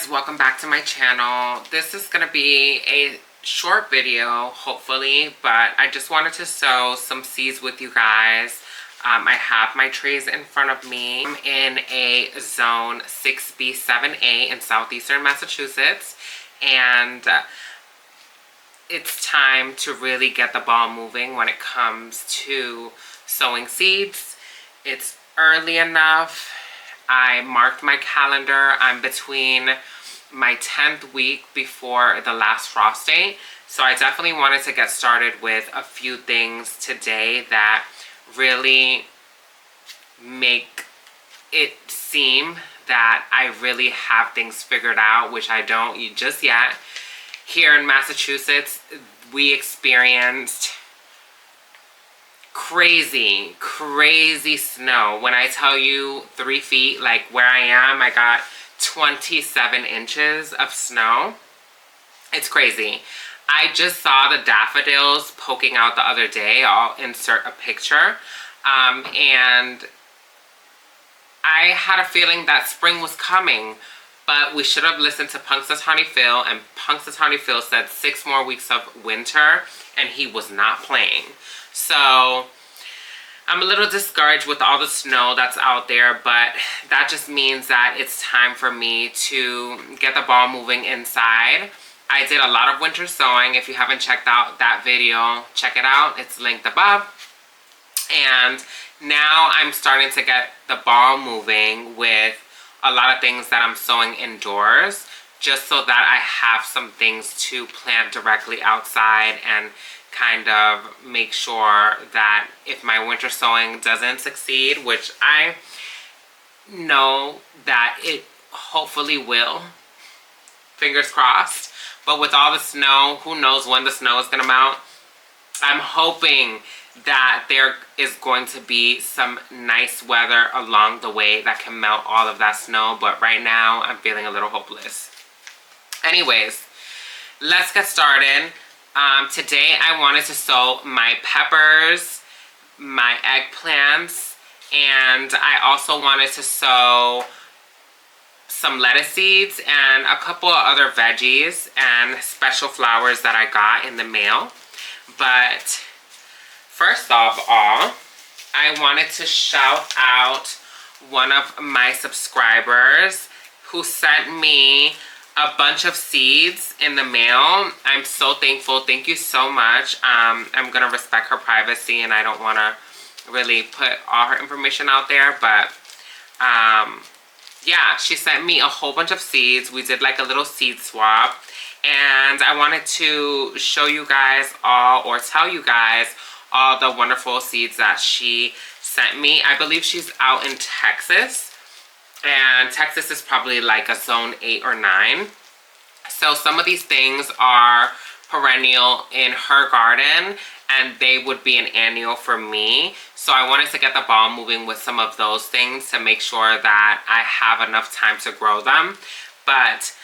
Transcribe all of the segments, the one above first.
guys, welcome back to my channel. This is going to be a short video, hopefully, but I just wanted to sow some seeds with you guys. I have my trays in front of me. I'm in a zone 6B, 7A in Southeastern Massachusetts, and it's time to really get the ball moving when it comes to sowing seeds. It's early enough. I marked my calendar. I'm between my 10th week before the last frost date. So I definitely wanted to get started with a few things today that really make it seem that I really have things figured out, which I don't just yet. Here in Massachusetts, we experienced crazy snow. When I tell you 3 feet, like where I am, I got 27 inches of snow. It's crazy. I just saw the daffodils poking out the other day. I'll insert a picture. And I had a feeling that spring was coming, but we should have listened to Punxsutawney Phil, and Punxsutawney Phil said 6 more weeks of winter, and he was not playing. So I'm a little discouraged with all the snow that's out there, but that just means that it's time for me to get the ball moving inside. I did a lot of winter sowing. If you haven't checked out that video, check it out. It's linked above. And now I'm starting to get the ball moving with a lot of things that I'm sowing indoors, just so that I have some things to plant directly outside and kind of make sure that if my winter sowing doesn't succeed, which I know that it hopefully will, fingers crossed, but with all the snow, who knows when the snow is going to melt. I'm hoping that there is going to be some nice weather along the way that can melt all of that snow, but right now I'm feeling a little hopeless. Anyways, let's get started. Today I wanted to sow my peppers, my eggplants, and I also wanted to sow some lettuce seeds and a couple of other veggies and special flowers that I got in the mail. But first of all, I wanted to shout out one of my subscribers who sent me a bunch of seeds in the mail. I'm so thankful. Thank you so much. I'm going to respect her privacy, and I don't want to really put all her information out there, but yeah, she sent me a whole bunch of seeds. We did like a little seed swap, and I wanted to show you guys all, or tell you guys all the wonderful seeds that she sent me. I believe she's out in Texas, and Texas is probably like a zone 8 or 9. So some of these things are perennial in her garden, and they would be an annual for me. So I wanted to get the ball moving with some of those things to make sure that I have enough time to grow them. But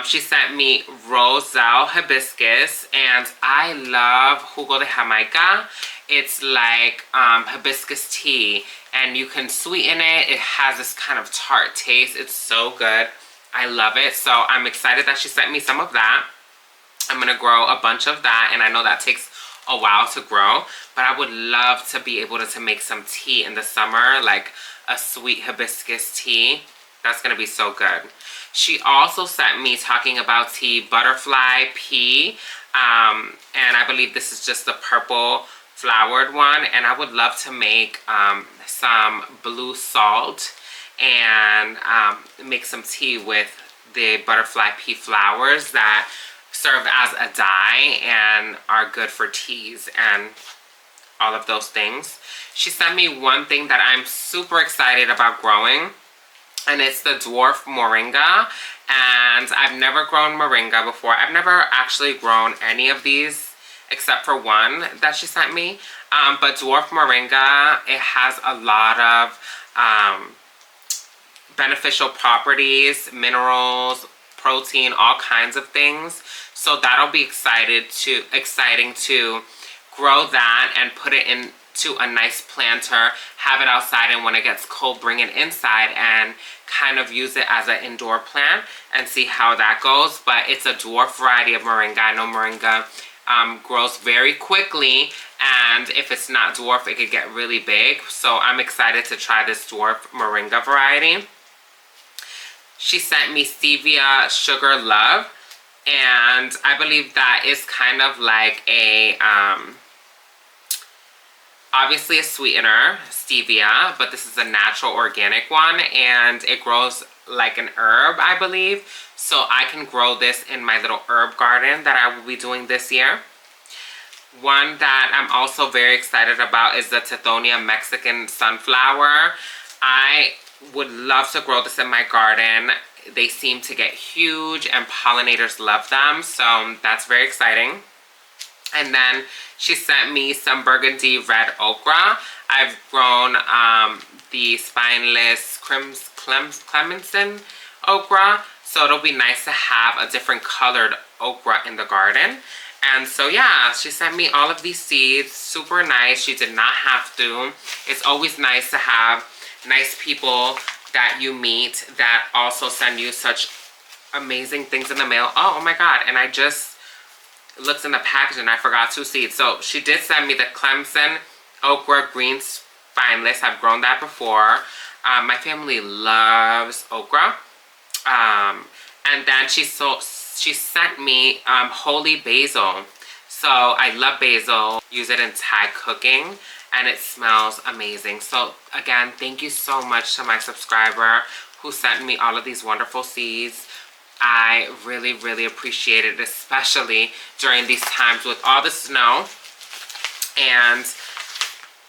she sent me Roselle hibiscus, and I love jugo de Jamaica. It's like hibiscus tea, and you can sweeten it. It has this kind of tart taste. It's so good. I love it. So I'm excited that she sent me some of that. I'm going to grow a bunch of that, and I know that takes a while to grow, but I would love to be able to make some tea in the summer, like a sweet hibiscus tea. That's going to be so good. She also sent me, talking about tea, butterfly pea, and I believe this is just the purple flowered one, and I would love to make some blue salt and make some tea with the butterfly pea flowers that serve as a dye and are good for teas and all of those things. She sent me one thing that I'm super excited about growing, and it's the dwarf moringa. And I've never grown moringa before. I've never actually grown any of these except for one that she sent me. But dwarf moringa, it has a lot of beneficial properties, minerals, protein, all kinds of things. So that'll be exciting to grow that and put it in to a nice planter, have it outside, and when it gets cold, bring it inside and kind of use it as an indoor plant and see how that goes. But it's a dwarf variety of moringa. I know moringa grows very quickly, and if it's not dwarf, it could get really big. So I'm excited to try this dwarf moringa variety. She sent me stevia sugar love, and I believe that is kind of like a obviously a sweetener, stevia, but this is a natural organic one, and it grows like an herb, I believe. So I can grow this in my little herb garden that I will be doing this year. One that I'm also very excited about is the Tithonia Mexican sunflower. I would love to grow this in my garden. They seem to get huge and pollinators love them, so that's very exciting. And then she sent me some burgundy red okra. I've grown the spineless clemenson okra, so it'll be nice to have a different colored okra in the garden. And so yeah, she sent me all of these seeds, super nice. She did not have to. It's always nice to have nice people that you meet that also send you such amazing things in the mail. Oh my God, and I just looked in the package and I forgot 2 seeds. So she did send me the Clemson okra green spineless. I've grown that before. My family loves okra. And then she sent me holy basil. So I love basil. Use it in Thai cooking, and it smells amazing. So again, thank you so much to my subscriber who sent me all of these wonderful seeds. I really, really appreciate it, especially during these times with all the snow. And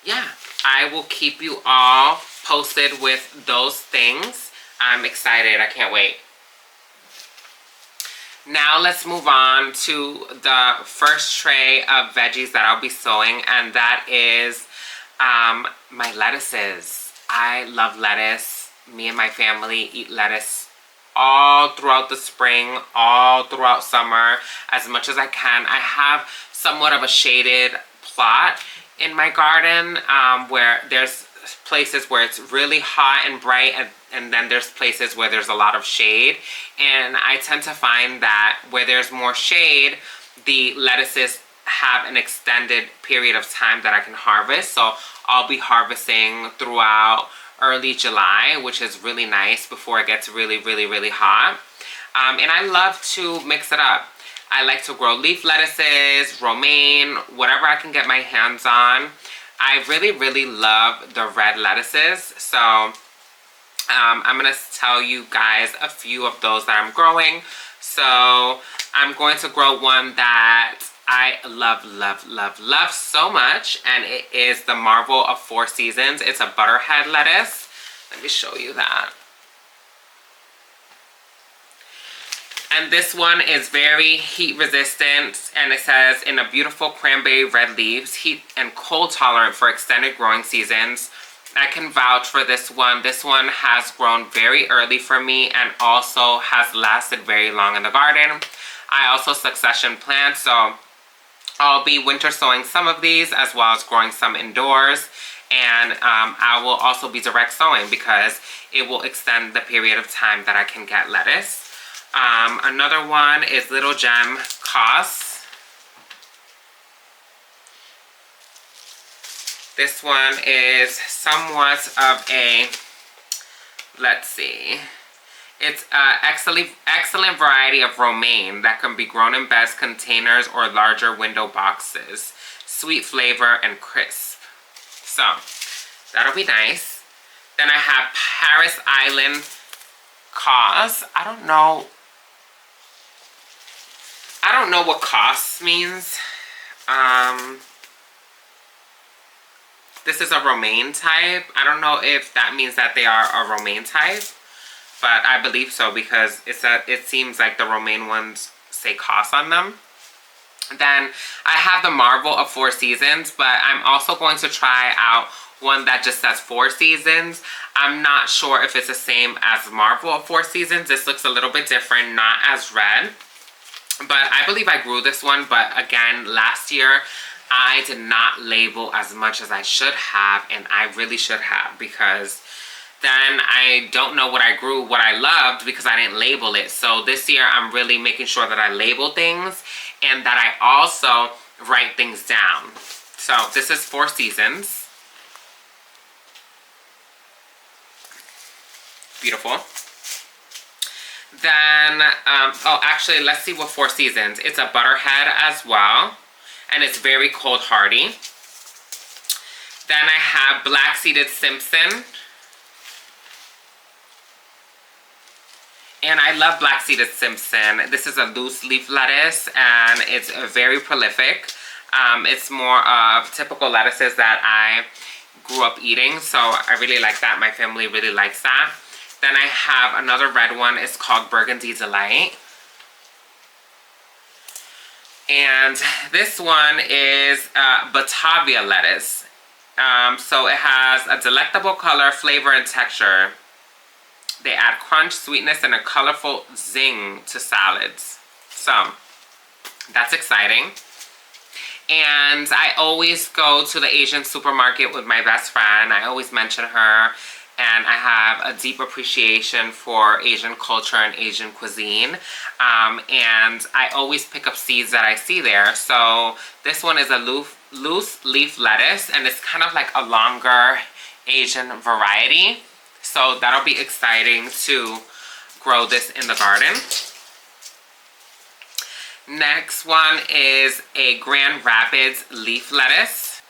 yeah, I will keep you all posted with those things. I'm excited. I can't wait. Now let's move on to the first tray of veggies that I'll be sowing, and that is my lettuces. I love lettuce. Me and my family eat lettuce all throughout the spring, all throughout summer, as much as I can. I have somewhat of a shaded plot in my garden where there's places where it's really hot and bright, and then there's places where there's a lot of shade. And I tend to find that where there's more shade, the lettuces have an extended period of time that I can harvest. So I'll be harvesting throughout early July, which is really nice before it gets really, really, really hot. And I love to mix it up. I like to grow leaf lettuces, romaine, whatever I can get my hands on. I really, really love the red lettuces. So I'm going to tell you guys a few of those that I'm growing. So I'm going to grow one that I love, love, love, love so much, and it is the Marvel of 4 Seasons. It's a butterhead lettuce. Let me show you that. And this one is very heat resistant, and it says in a beautiful cranberry red leaves, heat and cold tolerant for extended growing seasons. I can vouch for this one. This one has grown very early for me and also has lasted very long in the garden. I also succession plant, so I'll be winter sowing some of these as well as growing some indoors. And I will also be direct sowing because it will extend the period of time that I can get lettuce. Another one is Little Gem Cos. This one is somewhat of a, let's see, it's an excellent variety of romaine that can be grown in beds, containers, or larger window boxes. Sweet flavor and crisp. So, that'll be nice. Then I have Paris Island Cos. I don't know what cos means. This is a romaine type. I don't know if that means that they are a romaine type, but I believe so because it seems like the romaine ones say cos on them. Then I have the Marvel of 4 Seasons, but I'm also going to try out one that just says 4 Seasons. I'm not sure if it's the same as Marvel of 4 Seasons. This looks a little bit different, not as red. But I believe I grew this one, but again, last year I did not label as much as I should have, and I really should have, because then I don't know what I grew, what I loved, because I didn't label it. So this year I'm really making sure that I label things and that I also write things down. So this is 4 seasons. Beautiful. Then, oh, actually, let's see what 4 seasons. It's a butterhead as well, and it's very cold hardy. Then I have black-seeded Simpson. And I love black-seeded Simpson. This is a loose leaf lettuce, and it's very prolific. It's more of typical lettuces that I grew up eating, so I really like that. My family really likes that. Then I have another red one. It's called Burgundy Delight. And this one is Batavia lettuce. So it has a delectable color, flavor, and texture. They add crunch, sweetness, and a colorful zing to salads. So that's exciting. And I always go to the Asian supermarket with my best friend. I always mention her. And I have a deep appreciation for Asian culture and Asian cuisine. And I always pick up seeds that I see there. So this one is a loose leaf lettuce, and it's kind of like a longer Asian variety. So that'll be exciting to grow this in the garden. Next one is a Grand Rapids leaf lettuce.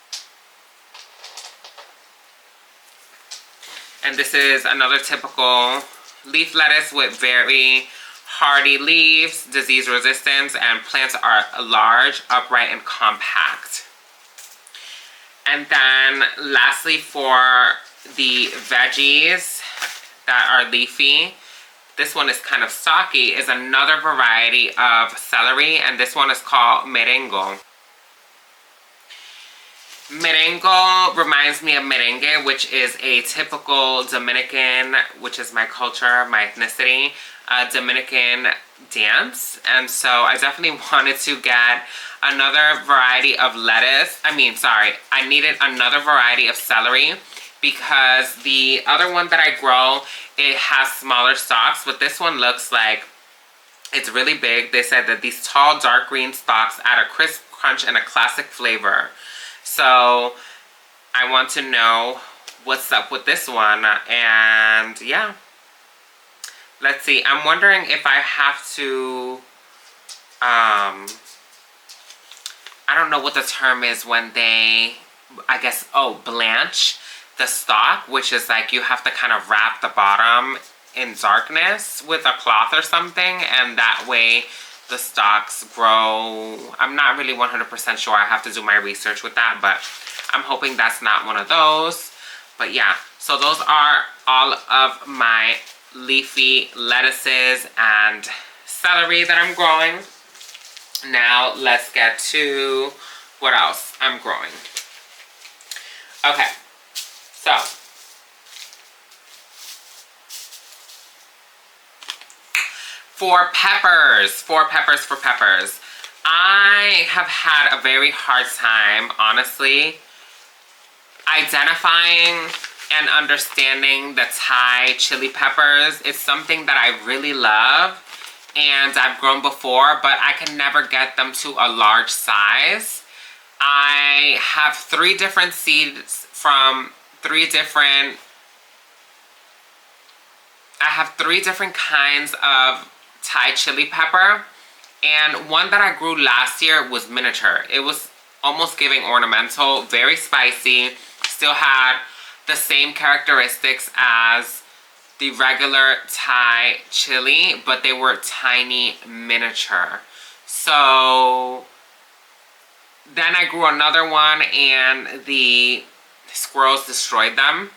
And this is another typical leaf lettuce with very hardy leaves, disease resistance, and plants are large, upright, and compact. And then lastly, for the veggies that are leafy, this one is kind of stocky, is another variety of celery, and this one is called merengue. Merengue reminds me of merengue, which is a typical Dominican, which is my culture, my ethnicity, Dominican dance. And so I definitely wanted to get another variety of lettuce. I needed another variety of celery, because the other one that I grow, it has smaller stalks, but this one looks like it's really big. They said that these tall, dark green stalks add a crisp crunch and a classic flavor. So I want to know what's up with this one. And yeah, let's see. I'm wondering if I have to, I don't know what the term is when they, blanch the stalk, which is like you have to kind of wrap the bottom in darkness with a cloth or something, and that way the stalks grow. I'm not really 100% sure. I have to do my research with that, but I'm hoping that's not one of those. But yeah, so those are all of my leafy lettuces and celery that I'm growing. Now let's get to what else I'm growing. Okay, so for peppers, I have had a very hard time, honestly, identifying and understanding the Thai chili peppers. It's something that I really love, and I've grown before, but I can never get them to a large size. I have 3 different seeds from 3 different, I have 3 different kinds of Thai chili pepper, and one that I grew last year was miniature. It was almost giving ornamental, very spicy, still had the same characteristics as the regular Thai chili, but they were tiny miniature. So then I grew another one and the squirrels destroyed them.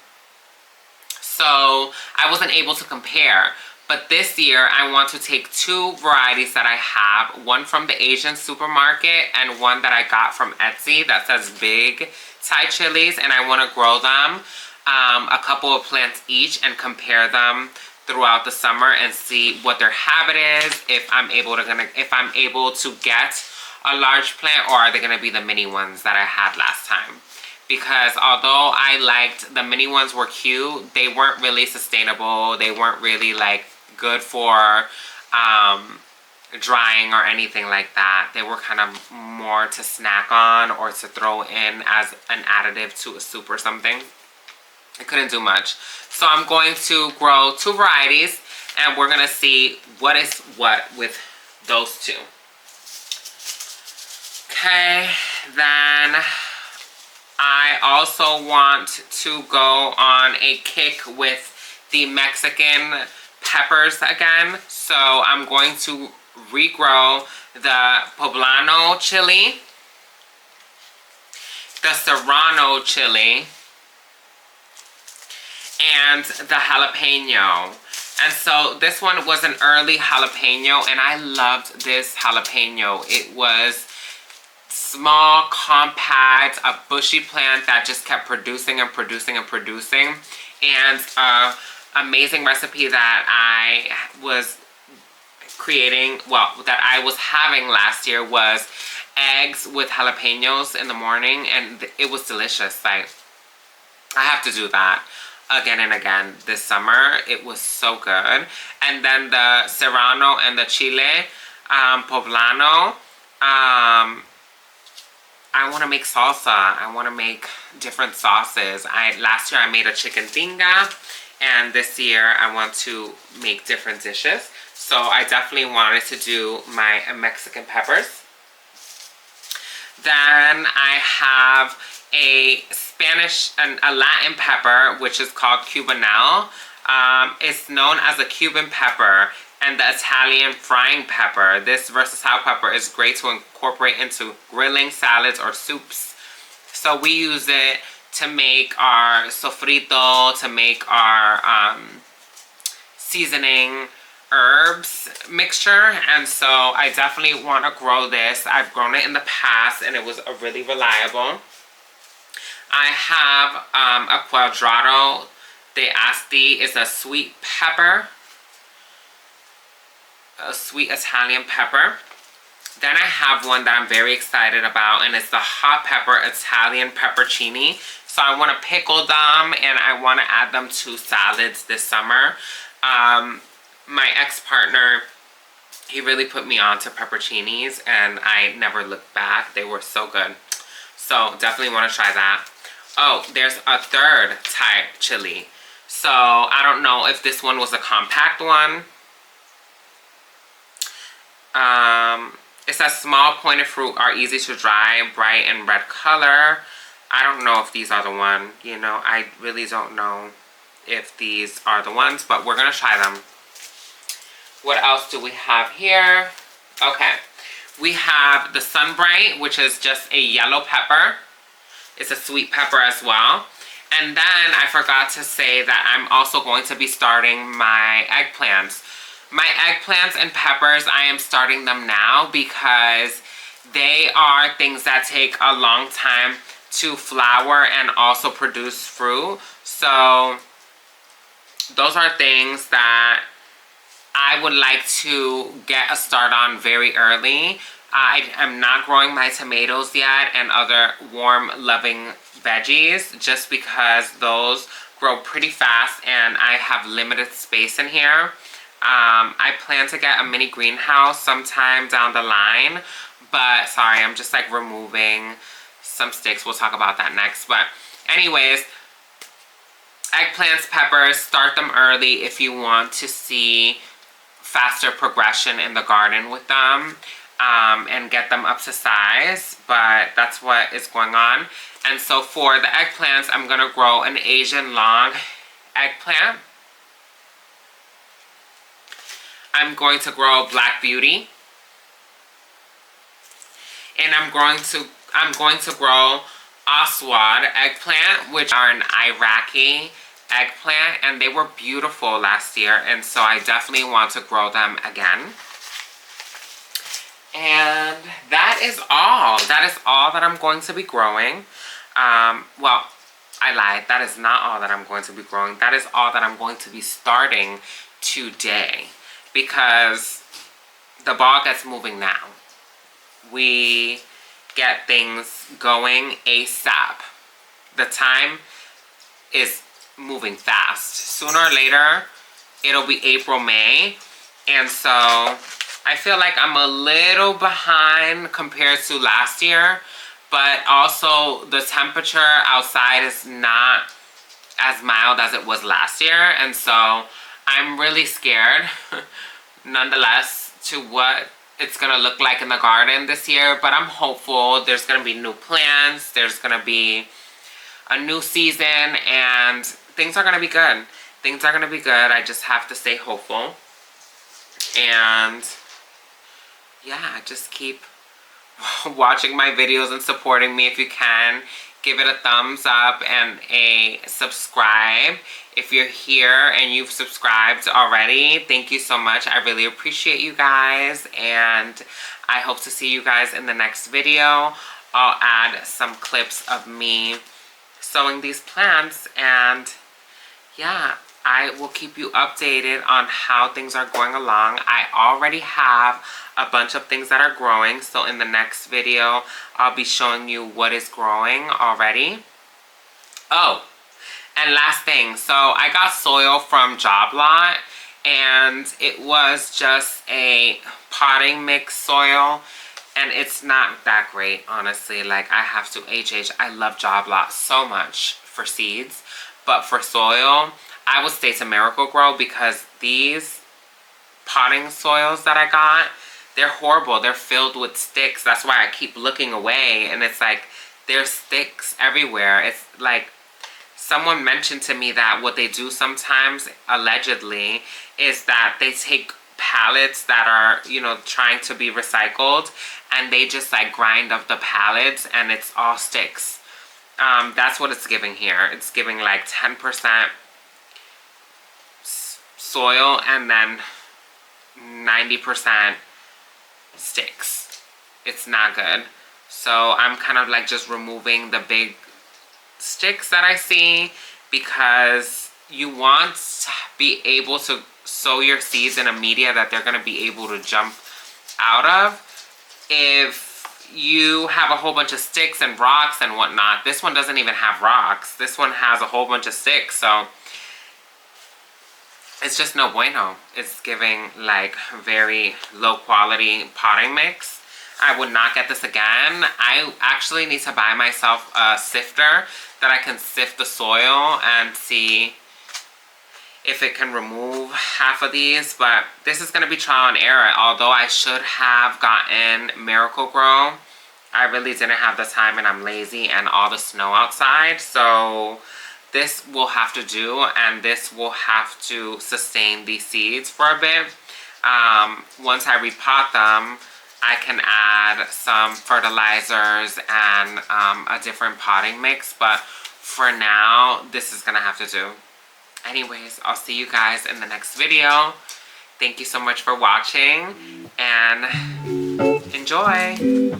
So I wasn't able to compare. But this year, I want to take 2 varieties that I have. One from the Asian supermarket and one that I got from Etsy that says big Thai chilies. And I want to grow them, a couple of plants each, and compare them throughout the summer and see what their habit is. If I'm able to get a large plant, or are they gonna be the mini ones that I had last time? Because although I liked the mini ones were cute, they weren't really sustainable. They weren't really like good for drying or anything like that. They were kind of more to snack on or to throw in as an additive to a soup or something. I couldn't do much. So I'm going to grow 2 varieties, and we're gonna see what is what with those 2. Okay, then I also want to go on a kick with the Mexican peppers again. So I'm going to regrow the poblano chili, the serrano chili, and the jalapeno. And so this one was an early jalapeno, and I loved this jalapeno. It was small, compact, a bushy plant that just kept producing and producing and producing. And amazing recipe that I was creating, well, that I was having last year was eggs with jalapenos in the morning, and it was delicious. Like, I have to do that again and again this summer. It was so good. And then the serrano and the chile poblano, I want to make salsa. I want to make different sauces. Last year I made a chicken tinga, and this year I want to make different dishes. So I definitely wanted to do my Mexican peppers. Then I have a Spanish and a Latin pepper, which is called cubanelle. It's known as a Cuban pepper and the Italian frying pepper. This versatile pepper is great to incorporate into grilling, salads, or soups. So we use it to make our sofrito, to make our seasoning herbs mixture. And so I definitely want to grow this. I've grown it in the past, and it was a really reliable. I have a Cuadrado de Asti. It's a sweet pepper, a sweet Italian pepper. Then I have one that I'm very excited about, and it's the hot pepper Italian peppercini. So I want to pickle them, and I want to add them to salads this summer. My ex-partner, he really put me on to pepperoncinis, and I never looked back. They were so good. So definitely want to try that. Oh, there's a third type chili. So I don't know if this one was a compact one. It says small pointed fruit are easy to dry, bright and red color. I don't know if these are the one. You know, I really don't know if these are the ones, but we're going to try them. What else do we have here? Okay. We have the Sunbright, which is just a yellow pepper. It's a sweet pepper as well. And then I forgot to say that I'm also going to be starting my eggplants. My eggplants and peppers, I am starting them now because they are things that take a long time to flower and also produce fruit. So those are things that I would like to get a start on very early. I am not growing my tomatoes yet and other warm loving veggies just because those grow pretty fast and I have limited space in here. I plan to get a mini greenhouse sometime down the line, but sorry, I'm just like removing some sticks. We'll talk about that next. But anyways, eggplants, peppers, start them early if you want to see faster progression in the garden with them, and get them up to size. But that's what is going on. And so for the eggplants, I'm going to grow an Asian long eggplant. I'm going to grow Black Beauty. And I'm going to grow Aswad eggplant, which are an Iraqi eggplant, and they were beautiful last year, and so I definitely want to grow them again. And that is all. That is all that I'm going to be growing. Well, I lied. That is not all that I'm going to be growing. That is all that I'm going to be starting today, because the ball gets moving now. we get things going ASAP. The time is moving fast. Sooner or later, it'll be April, May. And so I feel like I'm a little behind compared to last year, but also the temperature outside is not as mild as it was last year. And so I'm really scared, nonetheless, to what it's gonna look like in the garden this year. But I'm hopeful. There's gonna be new plants. There's gonna be a new season, and things are gonna be good. Things are gonna be good. I just have to stay hopeful. And yeah, just keep watching my videos and supporting me if you can. Give it a thumbs up and a subscribe. If you're here and you've subscribed already, thank you so much. I really appreciate you guys, and I hope to see you guys in the next video. I'll add some clips of me sowing these plants, and yeah, I will keep you updated on how things are going along. I already have a bunch of things that are growing, so in the next video I'll be showing you what is growing already. Oh, and last thing, so I got soil from Job Lot, and it was just a potting mix soil, and it's not that great, honestly. Like, I have to I love Job Lot so much for seeds, but for soil I would stay to Miracle Grow, because these potting soils that I got, they're horrible. They're filled with sticks. That's why I keep looking away, and it's like there's sticks everywhere. It's like someone mentioned to me that what they do sometimes, allegedly, is that they take pallets that are, you know, trying to be recycled, and they just like grind up the pallets, and it's all sticks. That's what it's giving here. It's giving like 10% soil and then 90% sticks. It's not good. So I'm kind of like just removing the big sticks that I see, because you want to be able to sow your seeds in a media that they're going to be able to jump out of. If you have a whole bunch of sticks and rocks and whatnot, this one doesn't even have rocks. This one has a whole bunch of sticks, so it's just no bueno. It's giving like very low quality potting mix. I would not get this again. I actually need to buy myself a sifter that I can sift the soil and see if it can remove half of these. But this is going to be trial and error. Although I should have gotten Miracle Grow, I really didn't have the time, and I'm lazy, and all the snow outside. So this will have to do, and this will have to sustain these seeds for a bit. Once I repot them, I can add some fertilizers and a different potting mix, but for now, this is gonna have to do. Anyways, I'll see you guys in the next video. Thank you so much for watching, and enjoy.